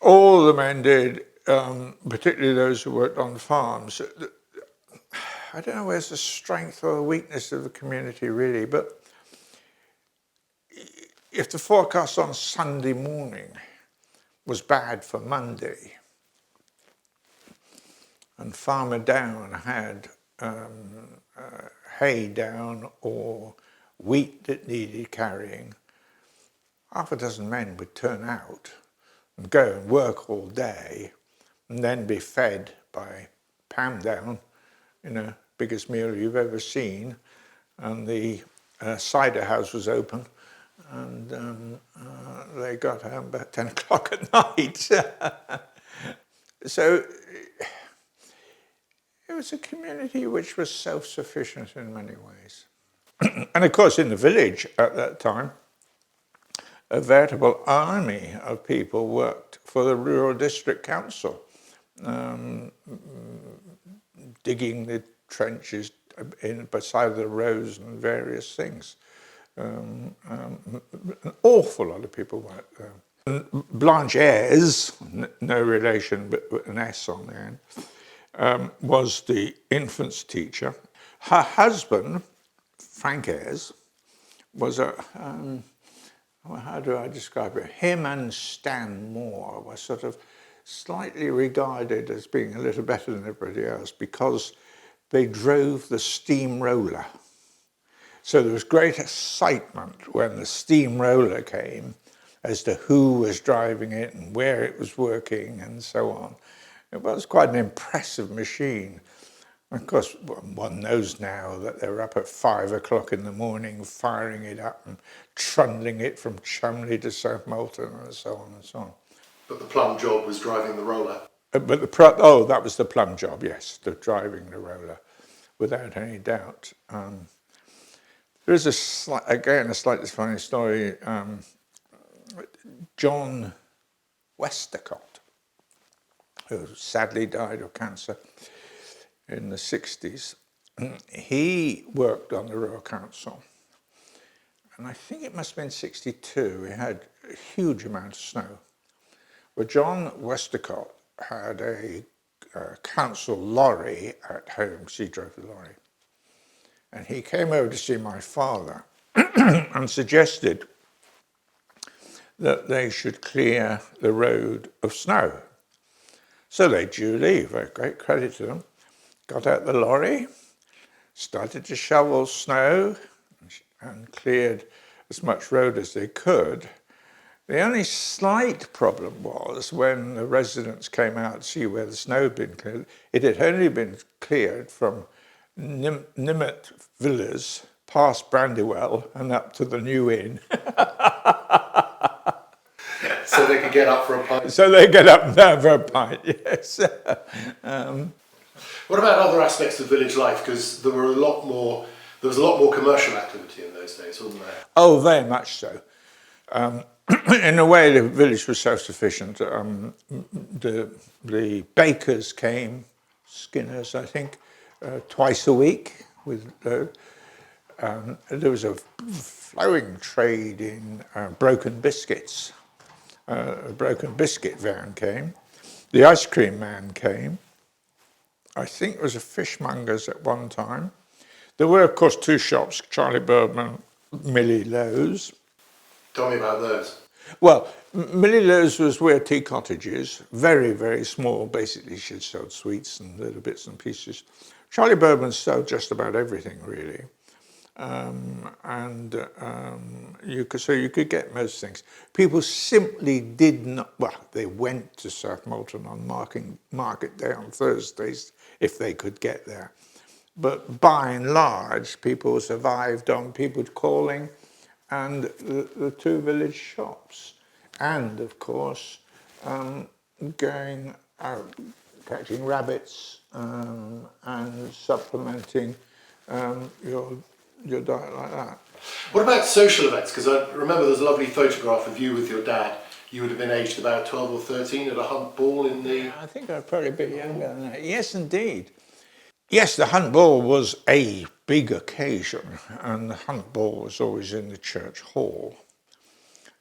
All the men did, particularly those who worked on farms. I don't know where's the strength or the weakness of the community really, but if the forecast on Sunday morning was bad for Monday, and Farmer Down had hay down or wheat that needed carrying, half a dozen men would turn out and go and work all day and then be fed by Pam Down, biggest meal you've ever seen, and the cider house was open, and they got home about 10 o'clock at night. So it was a community which was self-sufficient in many ways. And of course in the village at that time, a veritable army of people worked for the Rural District Council, digging the trenches beside the roads and various things. An awful lot of people worked there. Blanche Ayres, no relation but an S on the end, was the infants teacher. Her husband, Frank Ayres, was a, how do I describe it? Him and Stan Moore were sort of slightly regarded as being a little better than everybody else because they drove the steamroller. So there was great excitement when the steamroller came as to who was driving it and where it was working and so on. It was quite an impressive machine. Of course, one knows now that they were up at 5 o'clock in the morning firing it up and trundling it from Chumley to South Molton and so on and so on. But the plum job was driving the roller. But that was the plum job, yes, the driving the roller, without any doubt. There is a slightly funny story. John Westacott, who sadly died of cancer in the 60s, he worked on the Rural Council. And I think it must have been 62, we had a huge amount of snow. Well, John Westacott had a council lorry at home, because he drove the lorry. And he came over to see my father and suggested that they should clear the road of snow. So they duly, very great credit to them, got out the lorry, started to shovel snow and cleared as much road as they could. The only slight problem was when the residents came out to see where the snow had been cleared, it had only been cleared from Nimmet Villas, past Brandywell and up to the New Inn. So they could get up for a pint. So they get up and down for a pint, yes. What about other aspects of village life? Because there was a lot more commercial activity in those days, wasn't there? Oh, very much so. In a way, the village was self-sufficient. The bakers came, Skinners, I think, twice a week. There was a flowing trade in broken biscuits. A broken biscuit van came. The ice cream man came. I think there was a fishmonger's at one time. There were, of course, two shops, Charlie Birdman, Millie Lowe's. Tell me about those. Well, Millie Lowe's was where tea cottages, very, very small. Basically, she sold sweets and little bits and pieces. Charlie Birdman sold just about everything, really. You could get most things. People simply did not, well, they went to South Molton on market day on Thursdays if they could get there. But by and large, people survived on people calling and the two village shops. And, of course, going out, catching rabbits and supplementing your diet like that. What about social events? Because I remember there's a lovely photograph of you with your dad. You would have been aged about 12 or 13 at a hunt ball in the... I think I'd probably be younger than that. Yes, indeed. Yes, the hunt ball was a big occasion, and the hunt ball was always in the church hall.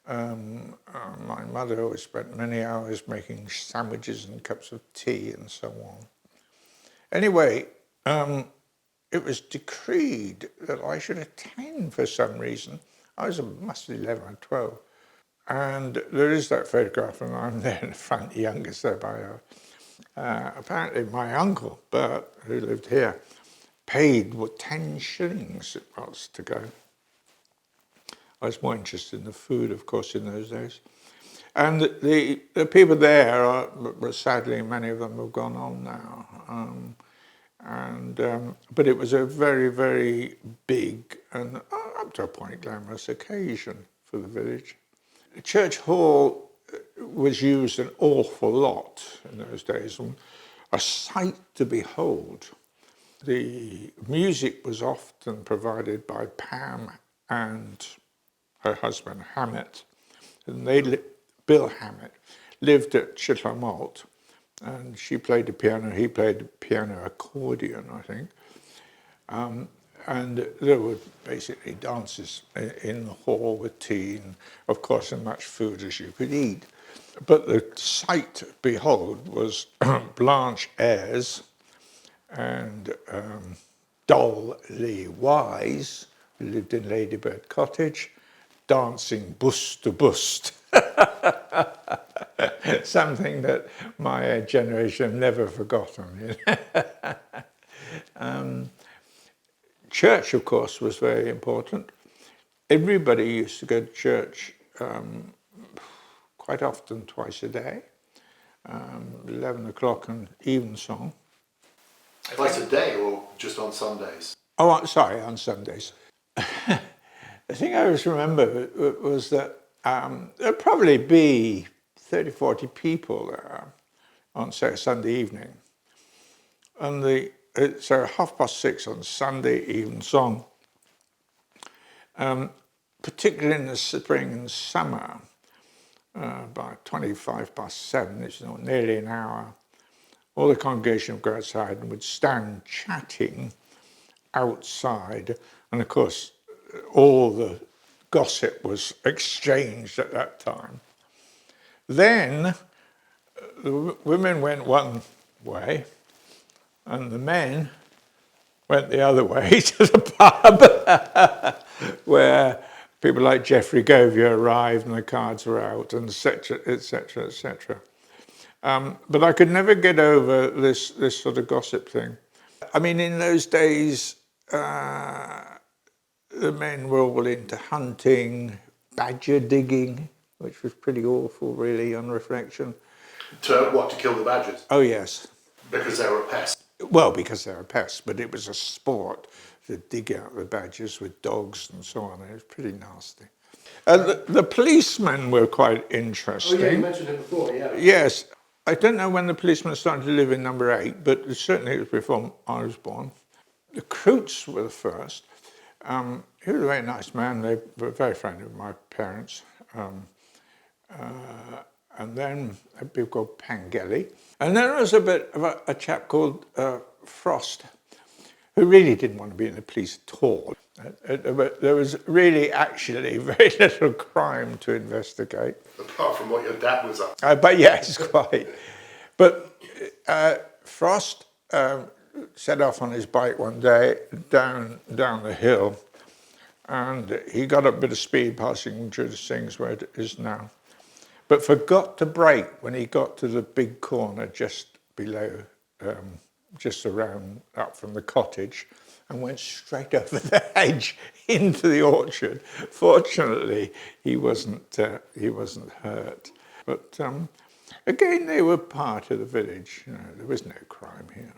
My mother always spent many hours making sandwiches and cups of tea and so on. Anyway, it was decreed that I should attend for some reason. I must be 11 or 12. And there is that photograph, and I'm there in the front, the youngest there by apparently my uncle, Bert, who lived here, paid 10 shillings it was to go. I was more interested in the food, of course, in those days. And the people there, sadly, many of them have gone on now. But it was a very, very big and up to a point glamorous occasion for the village. The church hall was used an awful lot in those days, and a sight to behold. The music was often provided by Pam and her husband Hammett, and Bill Hammett lived at Chittermalt, and she played the piano, he played the piano accordion, I think. And there were basically dances in the hall with tea and, of course, as much food as you could eat. But the sight to behold was Blanche Ayres and Dolly Wise, who lived in Ladybird Cottage, dancing bust to bust. Something that my generation have never forgotten. Church, of course, was very important. Everybody used to go to church quite often, twice a day, 11 o'clock and evensong. Twice a day or just on Sundays? Oh, sorry, on Sundays. The thing I always remember was that there'd probably be 30, 40 people there on, say, a Sunday evening. And so 6:30 on Sunday evensong, particularly in the spring and summer, by 7:25, it's nearly an hour, all the congregation would go outside and would stand chatting outside. And of course, all the gossip was exchanged at that time. Then the women went one way and the men went the other way to the pub where people like Geoffrey Govier arrived and the cards were out, and etc., etc., etc. But I could never get over this sort of gossip thing. I mean, in those days, the men were all into hunting, badger digging, which was pretty awful, really, on reflection. To kill the badgers? Oh, yes. Because they were a pest? Well, because they were pests, but it was a sport to dig out the badgers with dogs and so on. It was pretty nasty. The policemen were quite interesting. Oh, yeah, you mentioned it before, yeah. Yes. I don't know when the policemen started to live in number 8, but certainly it was before I was born. The Croots were the first. He was a very nice man. They were very friendly with my parents. And then a people called Pangeli. And then there was a bit of a chap called Frost, who really didn't want to be in the police at all. But there was really actually very little crime to investigate. Apart from what your dad was up. But yes, quite. But Frost set off on his bike one day down the hill, and he got up a bit of speed passing through the Sings where it is now, but forgot to brake when he got to the big corner just below, just around up from the cottage, and went straight over the hedge into the orchard. Fortunately, he wasn't hurt. But again, they were part of the village. There was no crime here.